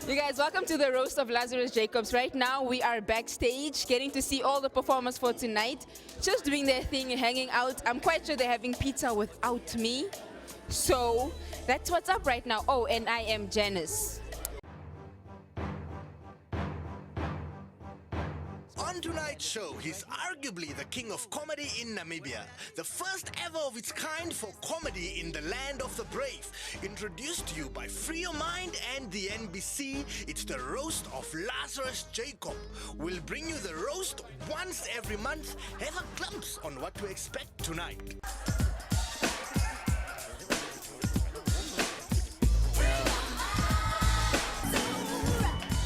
You guys, welcome to the Roast of Lazarus Jacobs. Right now, we are backstage, getting to see all the performers for tonight, just doing their thing, hanging out. I'm quite sure they're having pizza without me. So, that's what's up right now. Oh, and I am Janice. On tonight's show, he's arguably the king of comedy in Namibia. The first ever of its kind for comedy in the land of the brave. Introduced to you by Free Your Mind and the NBC, it's the Roast of Lazarus Jacobs. We'll bring you the roast once every month. Have a glimpse on what to expect tonight.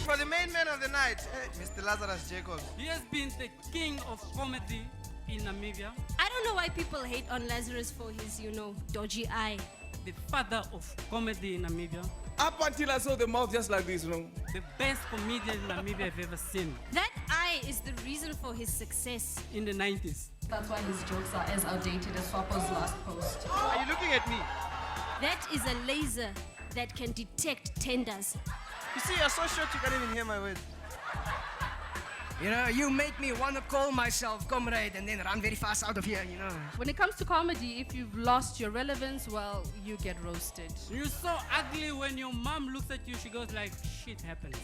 For the main man of the night, Mr. Lazarus Jacobs. He has been the king of comedy in Namibia, I don't know why people hate on Lazarus for his, dodgy eye. the father of comedy in Namibia, Up until I saw the mouth just like this, the best comedian in Namibia I've ever seen That eye is the reason for his success. in the 90s. That's why his jokes are as outdated as Swapo's last post. Are you looking at me? That is a laser that can detect tenders. You see, you're so short you can't even hear my words. You make me want to call myself comrade and then run very fast out of here, When it comes to comedy, if you've lost your relevance, well, you get roasted. You're so ugly when your mom looks at you, she goes like, shit happens.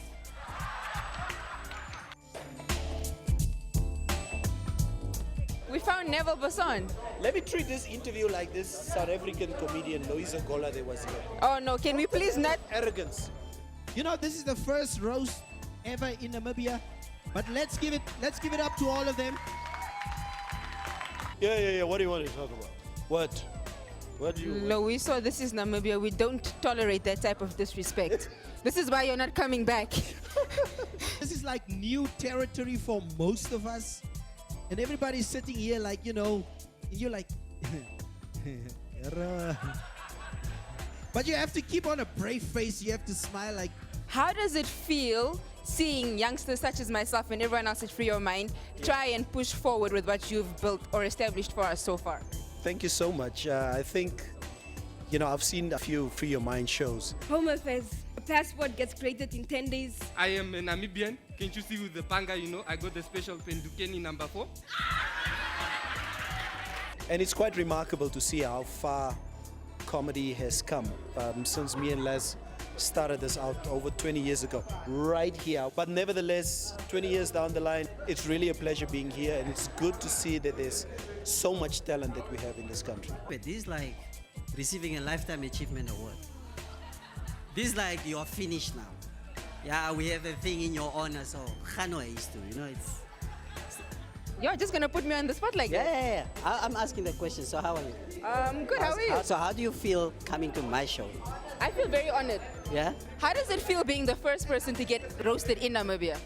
We found Neville Basson. Let me treat this interview like this South African comedian Loisa Gola that was here. Oh no, can we please not? Arrogance. This is the first roast ever in Namibia, but let's give it up to all of them. Yeah. What do you want to talk about? What? What do you want? Loiso, this is Namibia. We don't tolerate that type of disrespect. This is why you're not coming back. This is like new territory for most of us, and everybody's sitting here like, you're like, but you have to keep on a brave face. You have to smile like. How does it feel seeing youngsters such as myself and everyone else at Free Your Mind try and push forward with what you've built or established for us so far? Thank you so much. I think, I've seen a few Free Your Mind shows. Home Affairs. A passport gets created in 10 days. I am a Namibian. Can't you see with the panga, I got the special Pendukeni number 4. And it's quite remarkable to see how far comedy has come since me and Les started this out over 20 years ago, right here. But nevertheless, 20 years down the line, it's really a pleasure being here, and it's good to see that there's so much talent that we have in this country. But this is like receiving a Lifetime Achievement Award. This is like you're finished now. Yeah, we have a thing in your honor, so Khano is to, it's... You're just gonna put me on the spot like that? Yeah. I'm asking the question, so how are you? Good, how are you? So how do you feel coming to my show? I feel very honored. Yeah? How does it feel being the first person to get roasted in Namibia?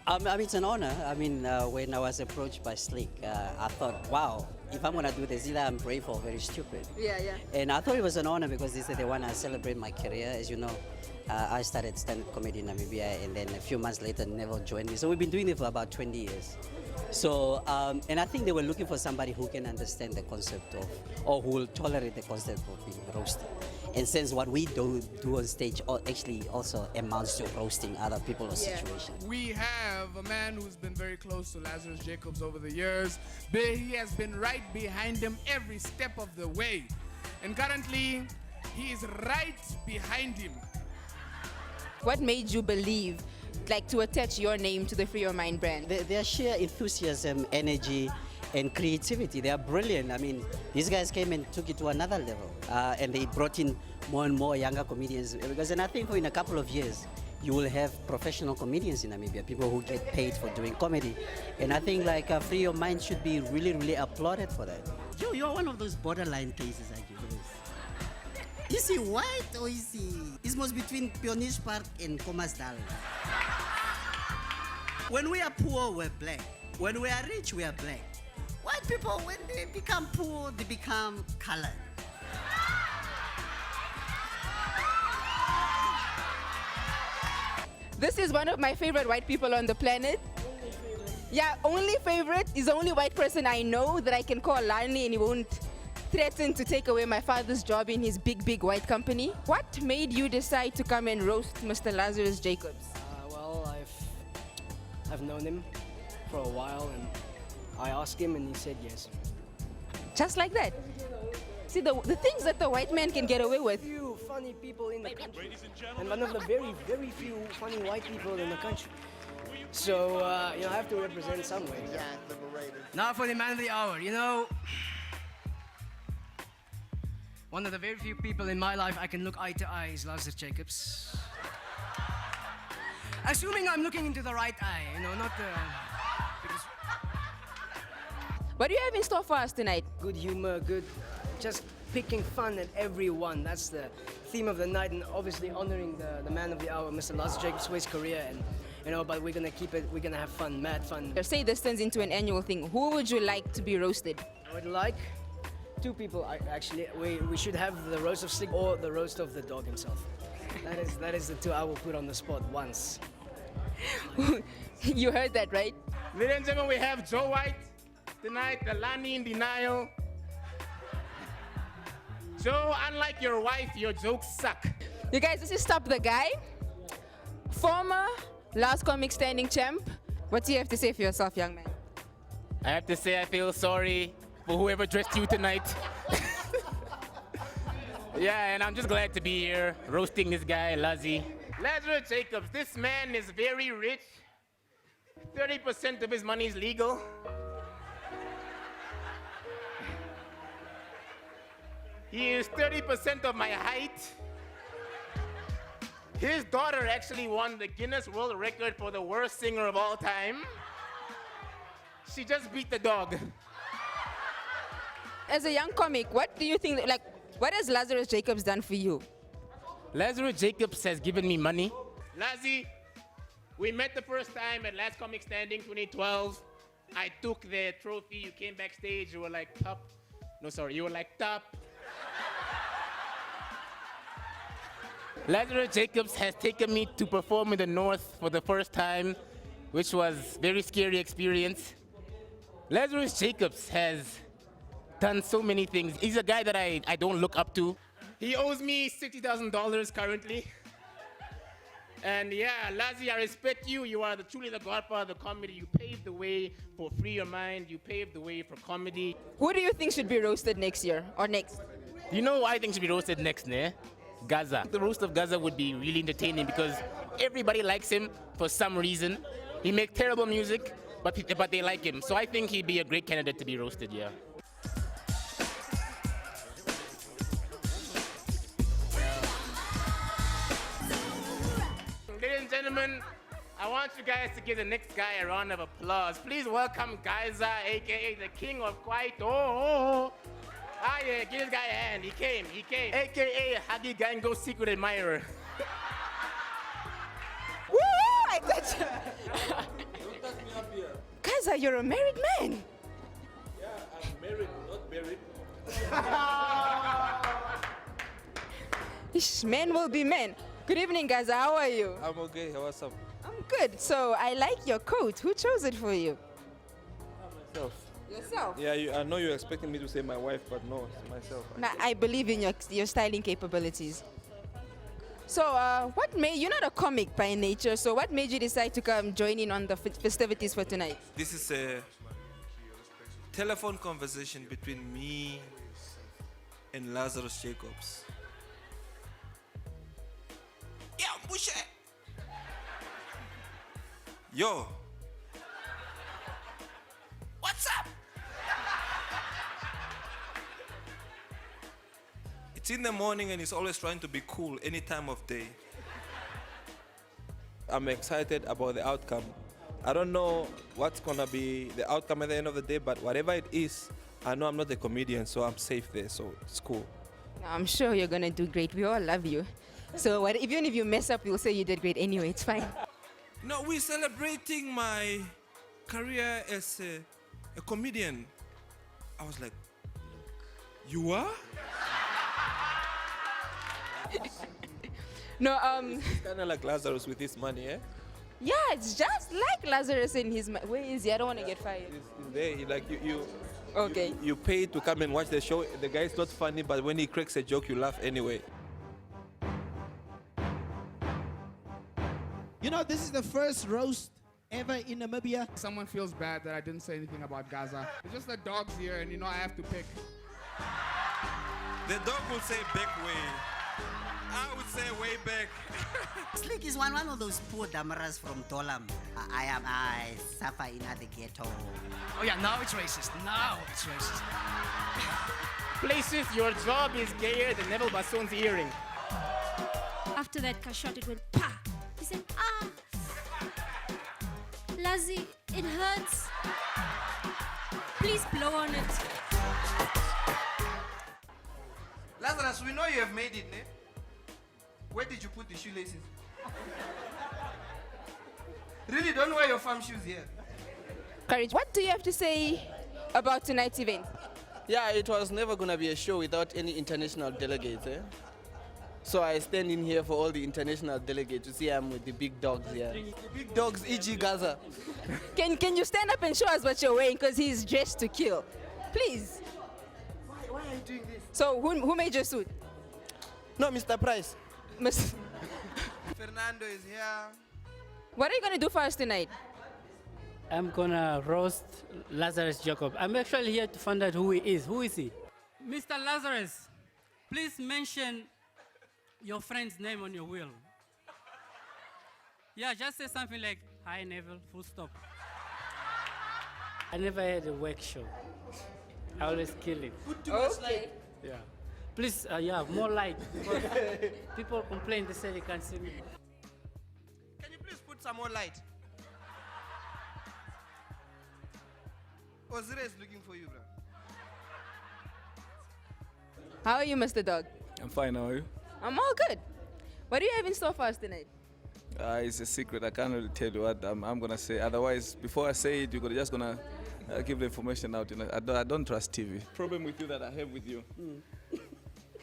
It's an honor. When I was approached by Slick, I thought, wow, if I'm going to do this, either I'm brave or very stupid. Yeah. And I thought it was an honor because they said they want to celebrate my career. As you know, I started stand-up comedy in Namibia, and then a few months later, Neville joined me. So we've been doing it for about 20 years. So, and I think they were looking for somebody who can understand the concept of, or who will tolerate the concept of being roasted. And since what we do on stage actually also amounts to roasting other people or situations. We have a man who's been very close to Lazarus Jacobs over the years. He has been right behind him every step of the way. And currently, he is right behind him. What made you believe, to attach your name to the Free Your Mind brand? Their sheer enthusiasm, energy, and creativity, they are brilliant. These guys came and took it to another level. And they brought in more and more younger comedians. And I think in a couple of years, you will have professional comedians in Namibia, people who get paid for doing comedy. And I think Free Your Mind should be really, really applauded for that. You're one of those borderline cases, aren't you? Is he white or is he... It's most between Pioneer Park and Komasdal. When we are poor, we're black. When we are rich, we are black. White people, when they become poor, they become colored. This is one of my favorite white people on the planet. Yeah, only favorite is the only white person I know that I can call Lani and he won't threatened to take away my father's job in his big white company. What made you decide to come and roast Mr. Lazarus Jacobs? Well, I've known him for a while, and I asked him, and he said yes. Just like that. See, the things that the white man can get away with. Few funny people in the country, and one of the very few funny white people in the country. So, I have to represent some way. Now for the man of the hour, one of the very few people in my life I can look eye to eye is Lazarus Jacobs. Assuming I'm looking into the right eye, not the... Because What do you have in store for us tonight? good humor, just picking fun at everyone. That's the theme of the night, and obviously honoring the man of the hour, Mr. Lazarus Jacobs, for his career. And but we're gonna keep it. We're gonna have fun, mad fun. Say this turns into an annual thing. Who would you like to be roasted? I would like two people. Actually, we should have the roast of Slig or the roast of the dog himself. That is the two I will put on the spot once. You heard that, right? Ladies and gentlemen, we have Joe White tonight, the Lani in denial. Joe, unlike your wife, your jokes suck. You guys, this is Stop the Guy. Former Last Comic Standing champ. What do you have to say for yourself, young man? I have to say I feel sorry for whoever dressed you tonight. Yeah, and I'm just glad to be here roasting this guy, Lazzy. Lazarus Jacobs, this man is very rich. 30% of his money is legal. He is 30% of my height. His daughter actually won the Guinness World Record for the worst singer of all time. She just beat the dog. As a young comic, what do you think, what has Lazarus Jacobs done for you? Lazarus Jacobs has given me money. Lazzy, we met the first time at Last Comic Standing 2012. I took the trophy, you came backstage, you were like top. No, sorry, you were like top. Lazarus Jacobs has taken me to perform in the North for the first time, which was a very scary experience. Lazarus Jacobs has done so many things. He's a guy that I don't look up to. He owes me $60,000 currently. And yeah, Lazzy, I respect you. You are truly the godfather of comedy. You paved the way for Free Your Mind. You paved the way for comedy. Who do you think should be roasted next year or next? You know who I think should be roasted next, ne? Gaza. The roast of Gaza would be really entertaining because everybody likes him for some reason. He makes terrible music, but they like him. So I think he'd be a great candidate to be roasted, yeah. Ladies and gentlemen, I want you guys to give the next guy a round of applause. Please welcome Gaza, aka the king of Kwaito. Ah yeah, give this guy a hand. He came. AKA Hagi Gango's secret admirer. Woo! I got you. Don't touch me up here. Gaza, you're a married man. Yeah, I'm married, not buried. Men will be men. Good evening, Gaza. How are you? I'm okay. What's up? I'm good. So I like your coat. Who chose it for you? Myself. Yourself? Yeah, I know you're expecting me to say my wife, but no, it's myself. Nah, I believe in your styling capabilities. So, you're not a comic by nature, so what made you decide to come join in on the festivities for tonight? This is a telephone conversation between me and Lazarus Jacobs. Yeah, push it. Yo. What's up? It's in the morning and he's always trying to be cool any time of day. I'm excited about the outcome. I don't know what's gonna be the outcome at the end of the day, but whatever it is, I know I'm not a comedian, so I'm safe there, so it's cool. I'm sure you're gonna do great. We all love you. So even if you mess up, we'll say you did great anyway. It's fine. No, we're celebrating my career as a comedian. I was like, you are? No, It's kind of like Lazarus with his money, eh? Yeah, it's just like Lazarus in his. Where is he? I don't want to get fired. He's there. Okay. You pay to come and watch the show. The guy is not funny, but when he cracks a joke, you laugh anyway. You know, this is the first roast ever in Namibia. Someone feels bad that I didn't say anything about Gaza. It's just the dog's here, and you know I have to pick. The dog will say back way. I would say way back. Slick is one of those poor damaras from Tolam. I suffer in the ghetto. Oh yeah, now it's racist. Now it's racist. Places, your job is gayer than Neville Basson's earring. After that shot, it went pa. He said, ah. Lazi, it hurts. Please blow on it. Lazarus, we know you have made it, ne? Where did you put the shoelaces? Really, don't wear your farm shoes here. Courage, what do you have to say about tonight's event? Yeah, it was never going to be a show without any international delegates. So I stand in here for all the international delegates. You see, I'm with the big dogs here. The big dogs, e.g. Gaza. Can you stand up and show us what you're wearing? Because he's dressed to kill. Please. Why are you doing this? So who made your suit? No, Mr. Price. Fernando is here. What are you going to do for us tonight? I'm gonna roast Lazarus Jacobs. I'm actually here to find out who he is. Who is he? Mr. Lazarus, please mention your friend's name on your will. Yeah, just say something like, hi Neville, full stop. I never had a work show. I always kill it. Put too much light. Yeah. Please, yeah, more light. Because people complain, they say they can't see me. Can you please put some more light? Ozira is looking for you, bro. How are you, Mr. Dog? I'm fine, how are you? I'm all good. What do you have in store for us tonight? It's a secret. I can't really tell you what I'm going to say. Otherwise, before I say it, you're just going to give the information out. You know, I don't trust TV. Problem with you that I have with you.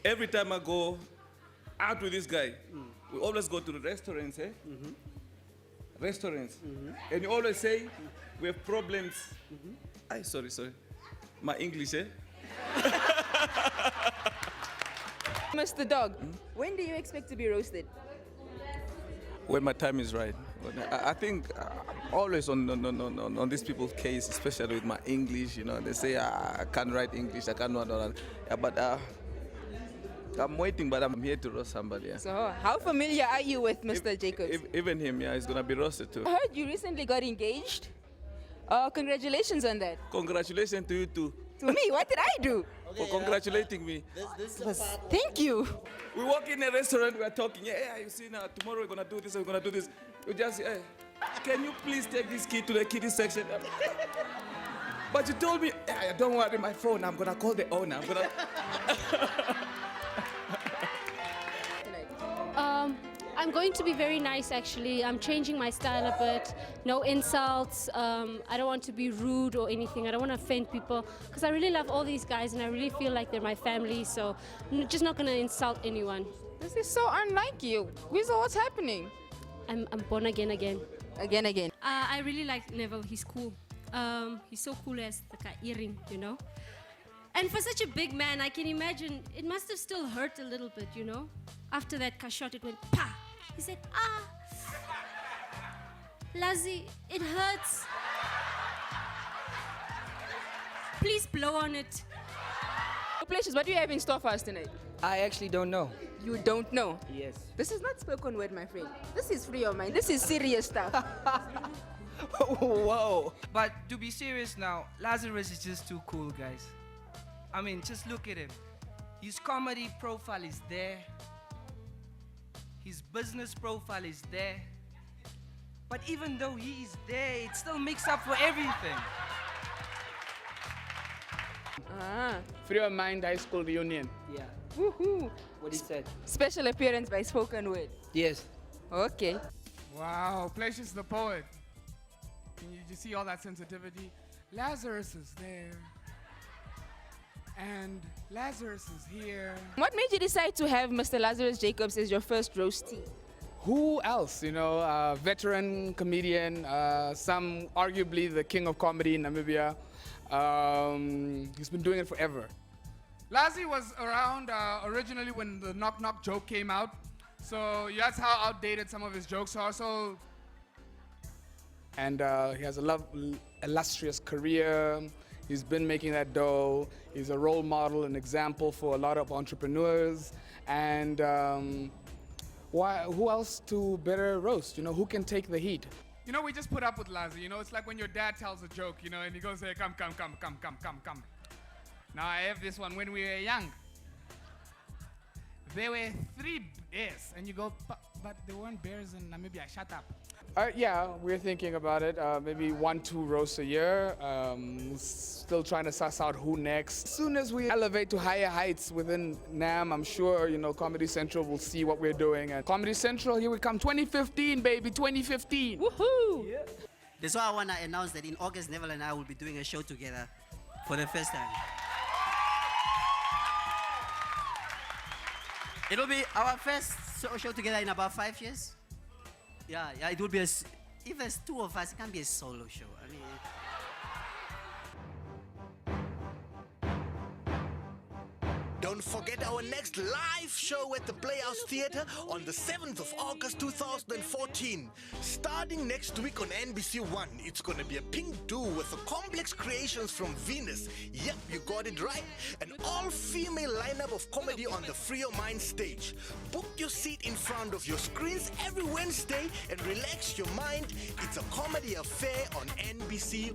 Every time I go out with this guy, we always go to the restaurants, Restaurants. And you always say, we have problems. Sorry. My English, Mr. Dog, when do you expect to be roasted? When my time is right. I think I'm always on these people's case, especially with my English. You know, they say I can't write English, I can't. But I'm waiting, but I'm here to roast somebody. Yeah. So, how familiar are you with Mr. Jacobs? Even him, yeah, he's gonna be roasted too. I heard you recently got engaged. Congratulations on that. Congratulations to you too. To me? What did I do? For congratulating me. Thank you. We walk in a restaurant, we are talking. Yeah, you see now, tomorrow we're gonna do this, we're gonna do this. We just, can you please take this kid to the kiddie section? But you told me, don't worry, my phone, I'm gonna call the owner. I'm going to be very nice, actually. I'm changing my style a bit. No insults. I don't want to be rude or anything. I don't want to offend people because I really love all these guys and I really feel like they're my family. So I'm just not going to insult anyone. This is so unlike you. Weasel, what's happening? I'm born again. Again. I really like Neville. He's cool. He's so cool as the earring, you know. And for such a big man, I can imagine it must have still hurt a little bit, you know. After that shot, it went pa. He said, ah. Lazi, it hurts. Please blow on it. Places, what do you have in store for us tonight? I actually don't know. You don't know? Yes. This is not spoken word, my friend. This is free of mind. This is serious stuff. Wow. But to be serious now, Lazarus is just too cool, guys. I mean, just look at him. His comedy profile is there. His business profile is there. But even though he is there, it still makes up for everything. Free of Mind High School reunion. Yeah. Woohoo. What he said. Special appearance by spoken word. Yes. Okay. Wow, Placius the poet. Can you see all that sensitivity? Lazarus is there. And Lazarus is here. What made you decide to have Mr. Lazarus Jacobs as your first roastee? Who else? You know, veteran comedian, some arguably the king of comedy in Namibia. He's been doing it forever. Lazzy was around originally when the knock knock joke came out. So that's how outdated some of his jokes are. So, and he has a illustrious career. He's been making that dough. He's a role model, an example for a lot of entrepreneurs. And who else to better roast? You know, who can take the heat? You know, we just put up with Lazzy. You know, it's like when your dad tells a joke, you know, and he goes, hey, come. Now I have this one. When we were young, there were 3 bears, and you go, but there weren't bears in Namibia. Shut up. Yeah, we're thinking about it. Maybe 1-2 roasts a year. Still trying to suss out who next. As soon as we elevate to higher heights within NAM, I'm sure, you know, Comedy Central will see what we're doing. And Comedy Central, here we come. 2015, baby, 2015. Woohoo! Yeah. That's why I want to announce that in August, Neville and I will be doing a show together for the first time. It'll be our first show together in about 5 years. Yeah, it will be if there's 2 of us, it can't be a solo show. I mean, Don't forget our next live show at the Playhouse Theatre on the 7th of August 2014. Starting next week on NBC1, it's gonna be a pink duo with the complex creations from Venus. Yep, you got it right. An all-female lineup of comedy on the Free Your Mind stage. Book your seat in front of your screens every Wednesday and relax your mind. It's a comedy affair on NBC.